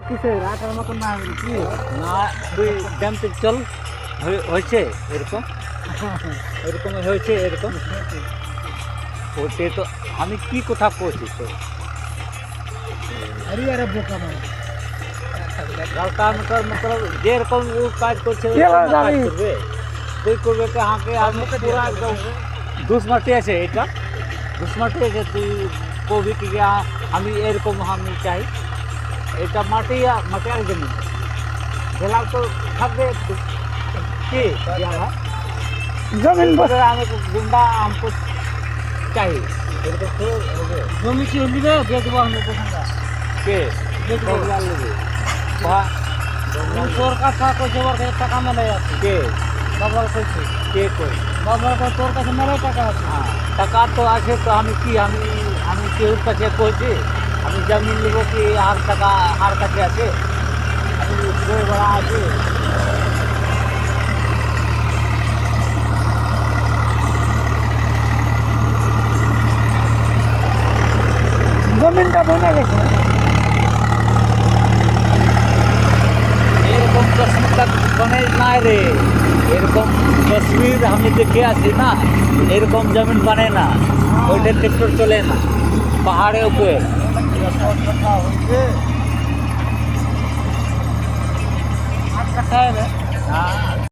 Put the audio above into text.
কিসের আটার মতন না কি না তুই ড্যামতে চল হয়েছে এরকম এরকম হয়েছে এরকম ওতে তো আমি কি কথা করছি তো আরে আরে বোকা মানে সরকার मतलब যেরকম ও কাজ করছে কে ওরকম কাজ জানি? করবে তুই করবে তো আমাকে আমি পুরা একদম দুষ্মাটি আছে এটা দুষ্মাটি আছে তুই কবি কি আমি এরকম আমি চাই এটা মাটিয়ার জমি জেলার তো থাকবে একটু কি জায়গা জমিন বসে আমি গুন্ডা हमको चाहिए এরকম তো হবে জমি কি নিবে দিয়ে দেবো আমি ওখানটা কে দিয়ে দেবো বগলার লোকে বা তোর কাছে কইছে ওর কাছে টাকা মেলে আছে কে বাবার কইছে কে কই বাবার কই তোর কাছে মেলে টাকা আছে হ্যাঁ টাকা তো আছে তো আমি কি আমি কেউর কাছে কইছি আমি জমিন নেবো কি আর টাকা আর কাছে আছে আমি বই বড়া আছে জমিনটা বনে গেছে এরকম কাশ্মীরটা বনে নাই রে এরকম কাশ্মীর আমি দেখে আছি না এরকম জমিন বানে না ওইটা ট্রেক্টর চলে না পাহাড়ের উপরে আটটা খায় হ্যাঁ